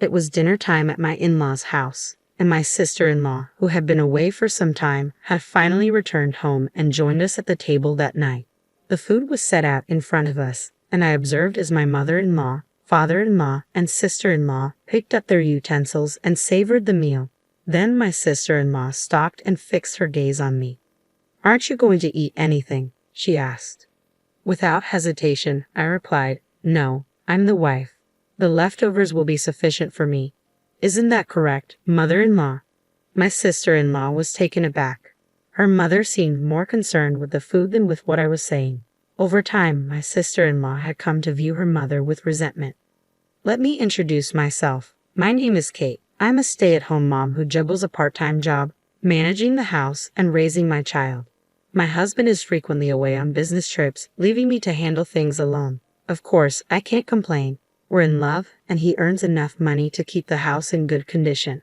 It was dinner time at my in-laws' house, and my sister-in-law, who had been away for some time, had finally returned home and joined us at the table that night. The food was set out in front of us, and I observed as my mother-in-law, father-in-law, and sister-in-law picked up their utensils and savored the meal. Then my sister-in-law stopped and fixed her gaze on me. "Aren't you going to eat anything?" she asked. Without hesitation, I replied, "No, I'm the wife. The leftovers will be sufficient for me. Isn't that correct, mother-in-law?" My sister-in-law was taken aback. Her mother seemed more concerned with the food than with what I was saying. Over time, my sister-in-law had come to view her mother with resentment. Let me introduce myself. My name is Kate. I'm a stay-at-home mom who juggles a part-time job, managing the house and raising my child. My husband is frequently away on business trips, leaving me to handle things alone. Of course, I can't complain. We're in love, and he earns enough money to keep the house in good condition.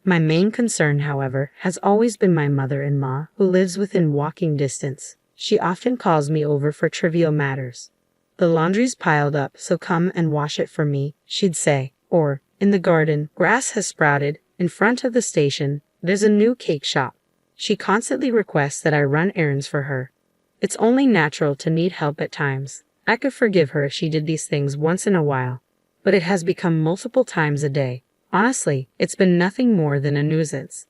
My main concern, however, has always been my mother-in-law, who lives within walking distance. She often calls me over for trivial matters. "The laundry's piled up, so come and wash it for me," she'd say. Or, "In the garden, grass has sprouted. In front of the station, there's a new cake shop." She constantly requests that I run errands for her. It's only natural to need help at times. I could forgive her if she did these things once in a while, but it has become multiple times a day. Honestly, it's been nothing more than a nuisance.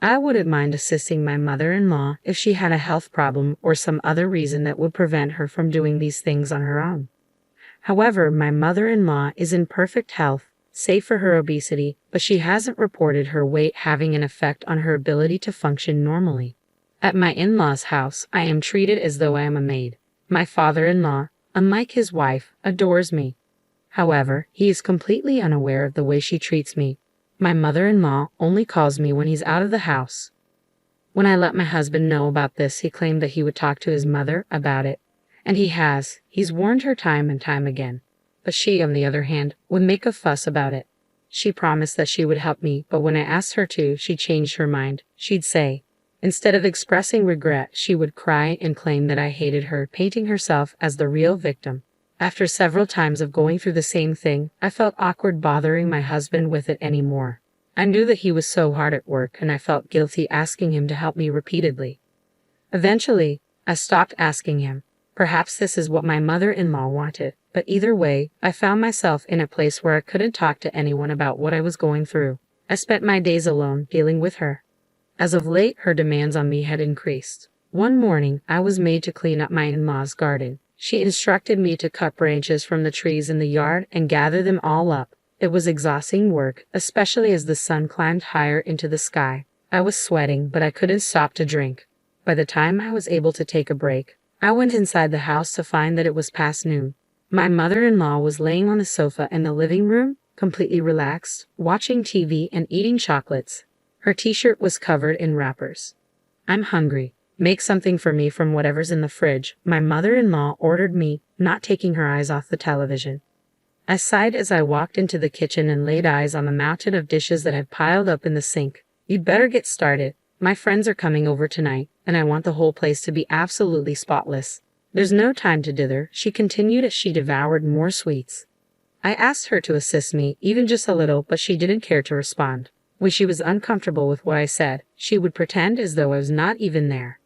I wouldn't mind assisting my mother-in-law if she had a health problem or some other reason that would prevent her from doing these things on her own. However, my mother-in-law is in perfect health, save for her obesity, but she hasn't reported her weight having an effect on her ability to function normally. At my in-laws' house, I am treated as though I am a maid. My father-in-law, unlike his wife, adores me. However, he is completely unaware of the way she treats me. My mother-in-law only calls me when he's out of the house. When I let my husband know about this, he claimed that he would talk to his mother about it. And he has. He's warned her time and time again. But she, on the other hand, would make a fuss about it. She promised that she would help me, but when I asked her to, she changed her mind. She'd say, instead of expressing regret, she would cry and claim that I hated her, painting herself as the real victim. After several times of going through the same thing, I felt awkward bothering my husband with it anymore. I knew that he was so hard at work, and I felt guilty asking him to help me repeatedly. Eventually, I stopped asking him. Perhaps this is what my mother-in-law wanted, but either way, I found myself in a place where I couldn't talk to anyone about what I was going through. I spent my days alone, dealing with her. As of late, her demands on me had increased. One morning, I was made to clean up my in-law's garden. She instructed me to cut branches from the trees in the yard and gather them all up. It was exhausting work, especially as the sun climbed higher into the sky. I was sweating, but I couldn't stop to drink. By the time I was able to take a break, I went inside the house to find that it was past noon. My mother-in-law was laying on the sofa in the living room, completely relaxed, watching TV and eating chocolates. Her t-shirt was covered in wrappers. "I'm hungry. Make something for me from whatever's in the fridge," my mother-in-law ordered me, not taking her eyes off the television. I sighed as I walked into the kitchen and laid eyes on the mountain of dishes that had piled up in the sink. "You'd better get started. My friends are coming over tonight, and I want the whole place to be absolutely spotless." "There's no time to dither," she continued as she devoured more sweets. I asked her to assist me, even just a little, but she didn't care to respond. When she was uncomfortable with what I said, she would pretend as though I was not even there.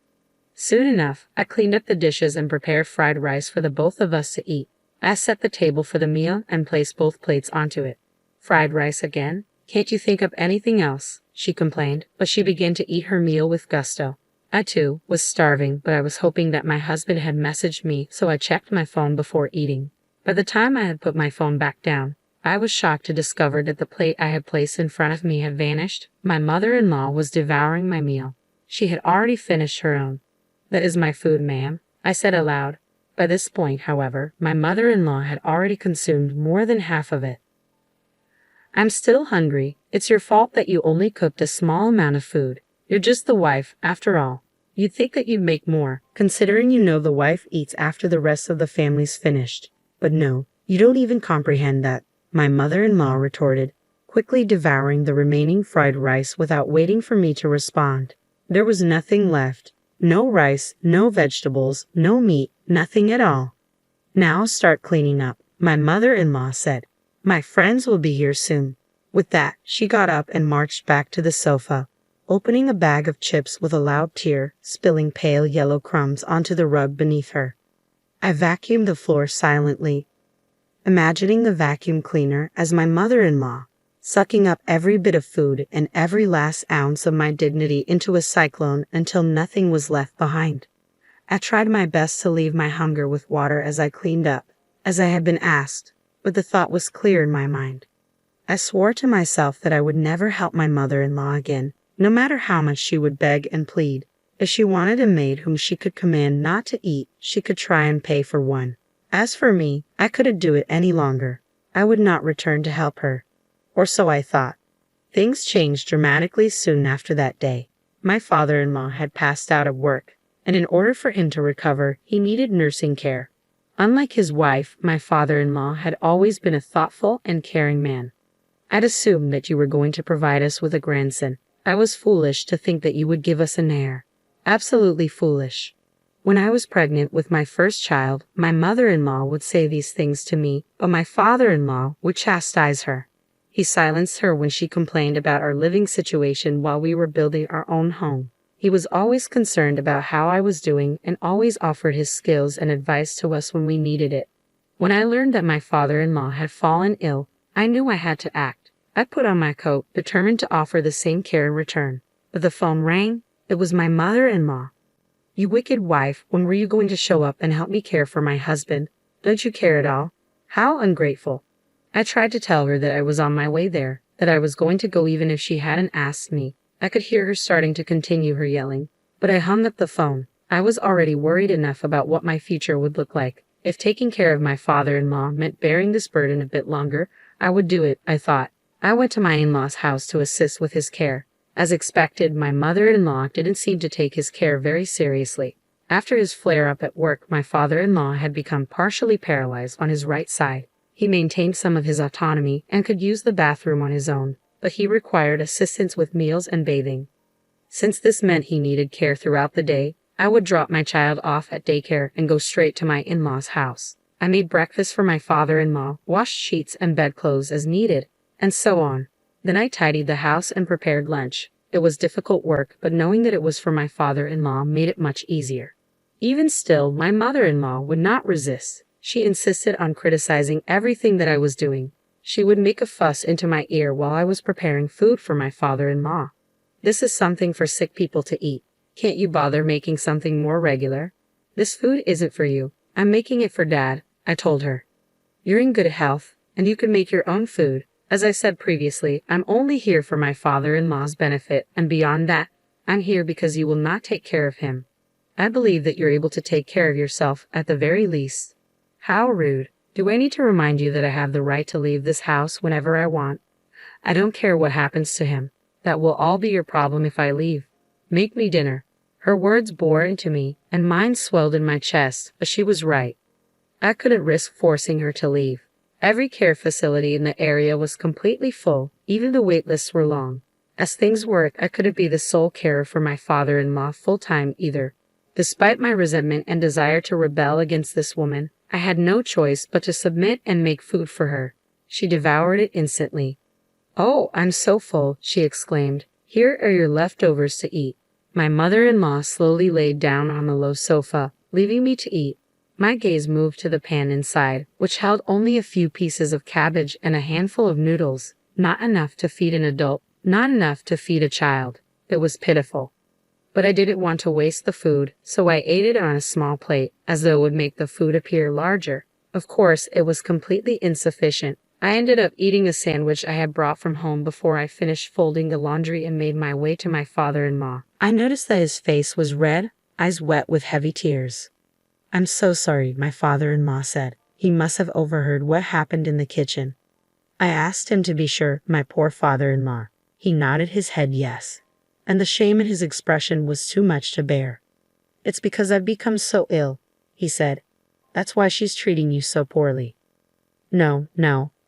Soon enough, I cleaned up the dishes and prepared fried rice for the both of us to eat. I set the table for the meal and placed both plates onto it. "Fried rice again? Can't you think of anything else?" she complained, but she began to eat her meal with gusto. I, too, was starving, but I was hoping that my husband had messaged me, so I checked my phone before eating. By the time I had put my phone back down, I was shocked to discover that the plate I had placed in front of me had vanished. My mother-in-law was devouring my meal. She had already finished her own. "That is my food, ma'am," I said aloud. By this point, however, my mother-in-law had already consumed more than half of it. "I'm still hungry. It's your fault that you only cooked a small amount of food. You're just the wife, after all. You'd think that you'd make more, considering you know the wife eats after the rest of the family's finished. But no, you don't even comprehend that," my mother-in-law retorted, quickly devouring the remaining fried rice without waiting for me to respond. There was nothing left. No rice, no vegetables, no meat, nothing at all. "Now start cleaning up," my mother-in-law said. "My friends will be here soon." With that, she got up and marched back to the sofa, opening a bag of chips with a loud tear, spilling pale yellow crumbs onto the rug beneath her. I vacuumed the floor silently, imagining the vacuum cleaner as my mother-in-law, sucking up every bit of food and every last ounce of my dignity into a cyclone until nothing was left behind. I tried my best to leave my hunger with water as I cleaned up, as I had been asked, but the thought was clear in my mind. I swore to myself that I would never help my mother-in-law again, no matter how much she would beg and plead. If she wanted a maid whom she could command not to eat, she could try and pay for one. As for me, I couldn't do it any longer. I would not return to help her. Or so I thought. Things changed dramatically soon after that day. My father-in-law had passed out of work, and in order for him to recover, he needed nursing care. Unlike his wife, my father-in-law had always been a thoughtful and caring man. I'd assumed that you were going to provide us with a grandson. I was foolish to think that you would give us an heir. Absolutely foolish. When I was pregnant with my first child, my mother-in-law would say these things to me, but my father-in-law would chastise her. He silenced her when she complained about our living situation while we were building our own home. He was always concerned about how I was doing and always offered his skills and advice to us when we needed it. When I learned that my father-in-law had fallen ill, I knew I had to act. I put on my coat, determined to offer the same care in return. But the phone rang. It was my mother-in-law. "You wicked wife, when were you going to show up and help me care for my husband? Don't you care at all? How ungrateful." I tried to tell her that I was on my way there, that I was going to go even if she hadn't asked me. I could hear her starting to continue her yelling, but I hung up the phone. I was already worried enough about what my future would look like. If taking care of my father-in-law meant bearing this burden a bit longer, I would do it, I thought. I went to my in-law's house to assist with his care. As expected, my mother-in-law didn't seem to take his care very seriously. After his flare-up at work, my father-in-law had become partially paralyzed on his right side. He maintained some of his autonomy and could use the bathroom on his own, but he required assistance with meals and bathing. Since this meant he needed care throughout the day, I would drop my child off at daycare and go straight to my in-law's house. I made breakfast for my father-in-law, washed sheets and bedclothes as needed, and so on. Then I tidied the house and prepared lunch. It was difficult work, but knowing that it was for my father-in-law made it much easier. Even still, my mother-in-law would not resist. She insisted on criticizing everything that I was doing. She would make a fuss into my ear while I was preparing food for my father-in-law. "This is something for sick people to eat. Can't you bother making something more regular? This food isn't for you. I'm making it for Dad," I told her. "You're in good health, and you can make your own food. As I said previously, I'm only here for my father-in-law's benefit, and beyond that, I'm here because you will not take care of him. I believe that you're able to take care of yourself at the very least." How rude. Do I need to remind you that I have the right to leave this house whenever I want? I don't care what happens to him. That will all be your problem if I leave. Make me dinner. Her words bore into me, and mine swelled in my chest, but she was right. I couldn't risk forcing her to leave. Every care facility in the area was completely full. Even the wait lists were long. As things worked, I couldn't be the sole carer for my father-in-law full-time either. Despite my resentment and desire to rebel against this woman, I had no choice but to submit and make food for her. She devoured it instantly. "Oh, I'm so full," she exclaimed. "Here are your leftovers to eat." My mother-in-law slowly laid down on the low sofa, leaving me to eat. My gaze moved to the pan inside, which held only a few pieces of cabbage and a handful of noodles. Not enough to feed an adult, not enough to feed a child. It was pitiful. But I didn't want to waste the food, so I ate it on a small plate, as though it would make the food appear larger. Of course, it was completely insufficient. I ended up eating a sandwich I had brought from home before I finished folding the laundry and made my way to my father-in-law. I noticed that his face was red, eyes wet with heavy tears. "I'm so sorry," my father-in-law said. He must have overheard what happened in the kitchen. I asked him to be sure, my poor father-in-law. He nodded his head yes. And the shame in his expression was too much to bear. "It's because I've become so ill," he said. "That's why she's treating you so poorly." No,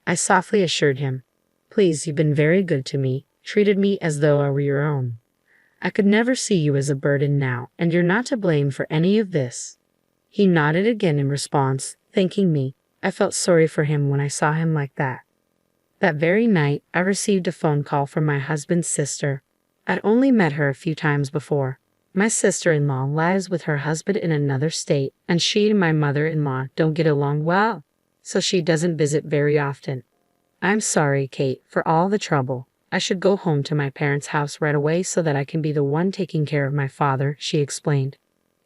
I softly assured him. "Please, you've been very good to me, treated me as though I were your own. I could never see you as a burden now, and you're not to blame for any of this." He nodded again in response, thanking me. I felt sorry for him when I saw him like that. That very night, I received a phone call from my husband's sister. I'd only met her a few times before. My sister-in-law lives with her husband in another state, and she and my mother-in-law don't get along well, so she doesn't visit very often. I'm sorry, Kate, for all the trouble. I should go home to my parents' house right away so that I can be the one taking care of my father, she explained.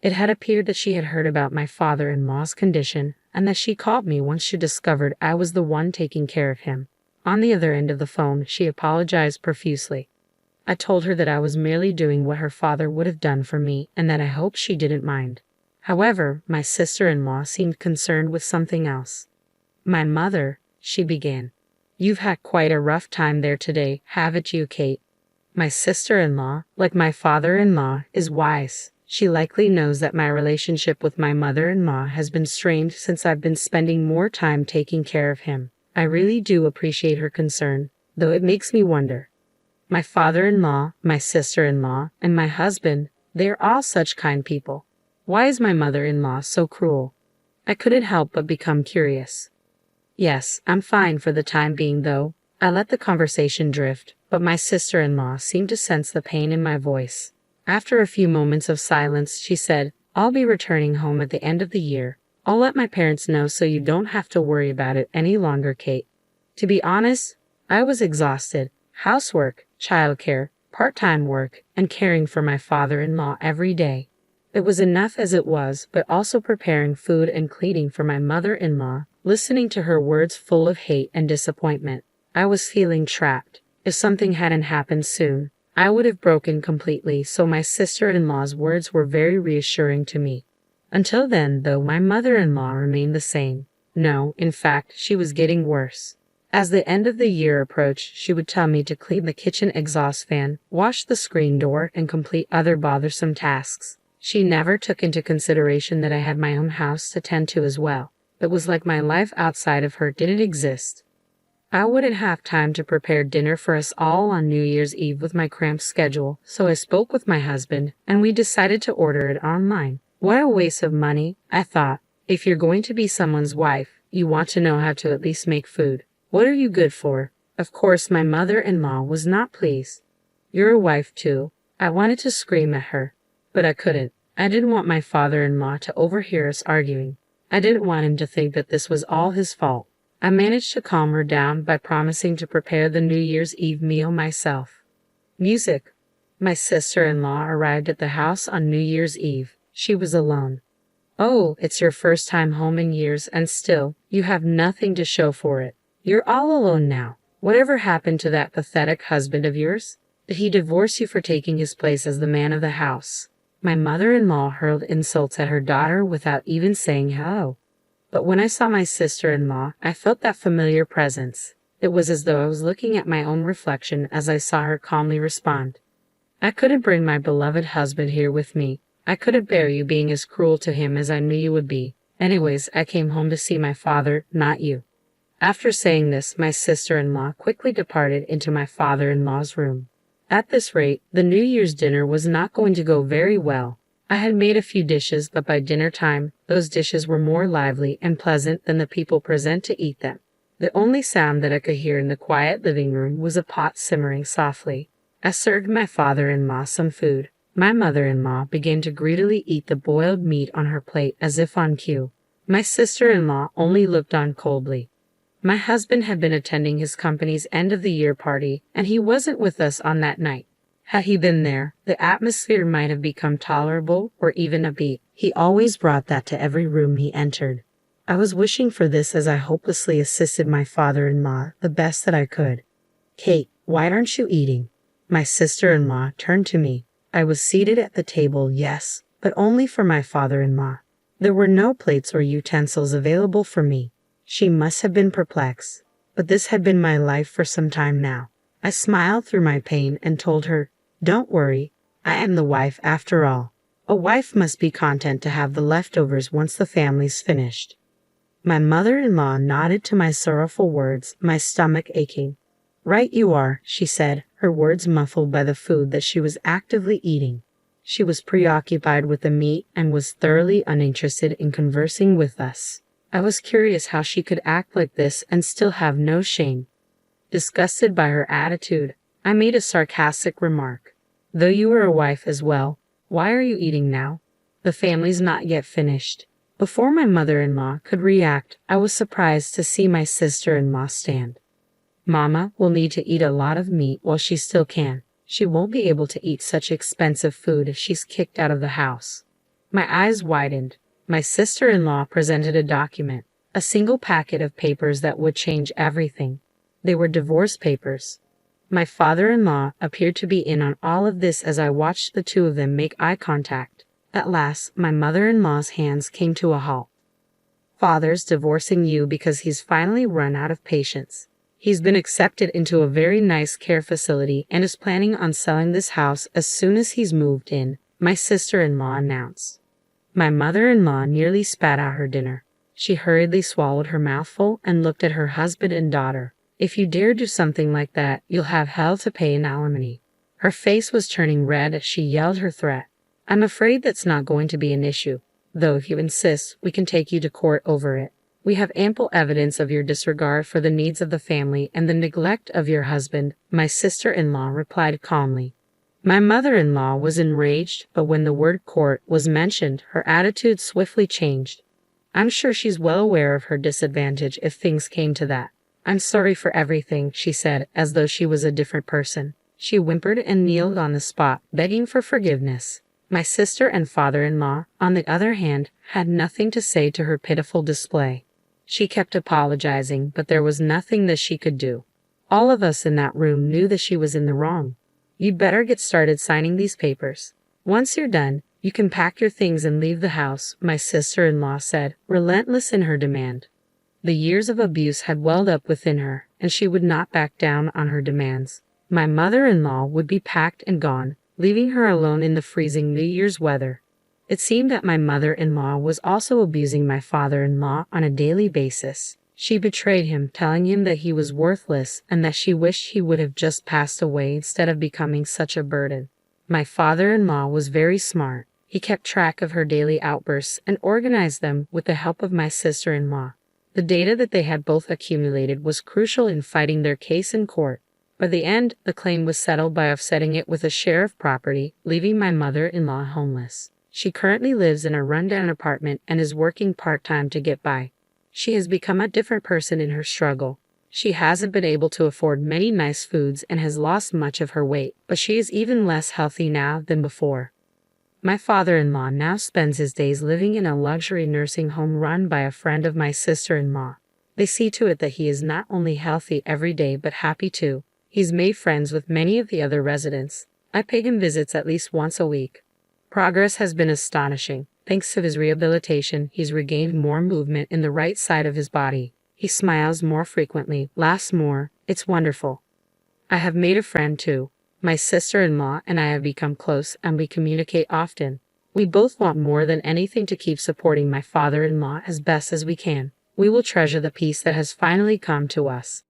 It had appeared that she had heard about my father-in-law's condition, and that she called me once she discovered I was the one taking care of him. On the other end of the phone, she apologized profusely. I told her that I was merely doing what her father would have done for me and that I hoped she didn't mind. However, my sister-in-law seemed concerned with something else. My mother, she began. You've had quite a rough time there today, haven't you, Kate? My sister-in-law, like my father-in-law, is wise. She likely knows that my relationship with my mother-in-law has been strained since I've been spending more time taking care of him. I really do appreciate her concern, though it makes me wonder. My father-in-law, my sister-in-law, and my husband, they're all such kind people. Why is my mother-in-law so cruel? I couldn't help but become curious. Yes, I'm fine for the time being, though. I let the conversation drift, but my sister-in-law seemed to sense the pain in my voice. After a few moments of silence, she said, I'll be returning home at the end of the year. I'll let my parents know so you don't have to worry about it any longer, Kate. To be honest, I was exhausted. Housework, childcare, part-time work, and caring for my father-in-law every day. It was enough as it was, but also preparing food and cleaning for my mother-in-law, listening to her words full of hate and disappointment. I was feeling trapped. If something hadn't happened soon, I would have broken completely, so my sister-in-law's words were very reassuring to me. Until then, though, my mother-in-law remained the same. No, in fact, she was getting worse. As the end of the year approached, she would tell me to clean the kitchen exhaust fan, wash the screen door, and complete other bothersome tasks. She never took into consideration that I had my own house to tend to as well. It was like my life outside of her didn't exist. I wouldn't have time to prepare dinner for us all on New Year's Eve with my cramped schedule, so I spoke with my husband, and we decided to order it online. What a waste of money, I thought. If you're going to be someone's wife, you want to know how to at least make food. What are you good for? Of course, my mother-in-law was not pleased. You're a wife, too. I wanted to scream at her, but I couldn't. I didn't want my father-in-law to overhear us arguing. I didn't want him to think that this was all his fault. I managed to calm her down by promising to prepare the New Year's Eve meal myself. Music. My sister-in-law arrived at the house on New Year's Eve. She was alone. Oh, it's your first time home in years, and still, you have nothing to show for it. You're all alone now. Whatever happened to that pathetic husband of yours? Did he divorce you for taking his place as the man of the house? My mother-in-law hurled insults at her daughter without even saying hello. But when I saw my sister-in-law, I felt that familiar presence. It was as though I was looking at my own reflection as I saw her calmly respond. I couldn't bring my beloved husband here with me. I couldn't bear you being as cruel to him as I knew you would be. Anyways, I came home to see my father, not you. After saying this, my sister-in-law quickly departed into my father-in-law's room. At this rate, the New Year's dinner was not going to go very well. I had made a few dishes, but by dinner time, those dishes were more lively and pleasant than the people present to eat them. The only sound that I could hear in the quiet living room was a pot simmering softly. I served my father-in-law some food. My mother-in-law began to greedily eat the boiled meat on her plate as if on cue. My sister-in-law only looked on coldly. My husband had been attending his company's end-of-the-year party, and he wasn't with us on that night. Had he been there, the atmosphere might have become tolerable or even upbeat. He always brought that to every room he entered. I was wishing for this as I hopelessly assisted my father-in-law the best that I could. Kate, why aren't you eating? My sister-in-law turned to me. I was seated at the table, yes, but only for my father-in-law. There were no plates or utensils available for me. She must have been perplexed, but this had been my life for some time now. I smiled through my pain and told her, Don't worry, I am the wife after all. A wife must be content to have the leftovers once the family's finished. My mother-in-law nodded to my sorrowful words, my stomach aching. Right you are, she said, her words muffled by the food that she was actively eating. She was preoccupied with the meat and was thoroughly uninterested in conversing with us. I was curious how she could act like this and still have no shame. Disgusted by her attitude, I made a sarcastic remark. Though you are a wife as well, why are you eating now? The family's not yet finished. Before my mother-in-law could react, I was surprised to see my sister-in-law stand. Mama will need to eat a lot of meat while she still can. She won't be able to eat such expensive food if she's kicked out of the house. My eyes widened. My sister-in-law presented a document, a single packet of papers that would change everything. They were divorce papers. My father-in-law appeared to be in on all of this as I watched the two of them make eye contact. At last, my mother-in-law's hands came to a halt. Father's divorcing you because he's finally run out of patience. He's been accepted into a very nice care facility and is planning on selling this house as soon as he's moved in, my sister-in-law announced. My mother-in-law nearly spat out her dinner. She hurriedly swallowed her mouthful and looked at her husband and daughter. If you dare do something like that, you'll have hell to pay in alimony. Her face was turning red as she yelled her threat. I'm afraid that's not going to be an issue, though if you insist, we can take you to court over it. We have ample evidence of your disregard for the needs of the family and the neglect of your husband, my sister-in-law replied calmly. My mother-in-law was enraged, but when the word court was mentioned, her attitude swiftly changed. I'm sure she's well aware of her disadvantage if things came to that. I'm sorry for everything, she said, as though she was a different person. She whimpered and kneeled on the spot, begging for forgiveness. My sister and father-in-law, on the other hand, had nothing to say to her pitiful display. She kept apologizing, but there was nothing that she could do. All of us in that room knew that she was in the wrong. You'd better get started signing these papers. Once you're done, you can pack your things and leave the house, my sister-in-law said, relentless in her demand. The years of abuse had welled up within her, and she would not back down on her demands. My mother-in-law would be packed and gone, leaving her alone in the freezing New Year's weather. It seemed that my mother-in-law was also abusing my father-in-law on a daily basis. She betrayed him, telling him that he was worthless and that she wished he would have just passed away instead of becoming such a burden. My father-in-law was very smart. He kept track of her daily outbursts and organized them with the help of my sister-in-law. The data that they had both accumulated was crucial in fighting their case in court. By the end, the claim was settled by offsetting it with a share of property, leaving my mother-in-law homeless. She currently lives in a rundown apartment and is working part-time to get by. She has become a different person in her struggle. She hasn't been able to afford many nice foods and has lost much of her weight, but she is even less healthy now than before. My father-in-law now spends his days living in a luxury nursing home run by a friend of my sister-in-law. They see to it that he is not only healthy every day but happy too. He's made friends with many of the other residents. I pay him visits at least once a week. Progress has been astonishing. Thanks to his rehabilitation, he's regained more movement in the right side of his body. He smiles more frequently, laughs more. It's wonderful. I have made a friend too. My sister-in-law and I have become close and we communicate often. We both want more than anything to keep supporting my father-in-law as best as we can. We will treasure the peace that has finally come to us.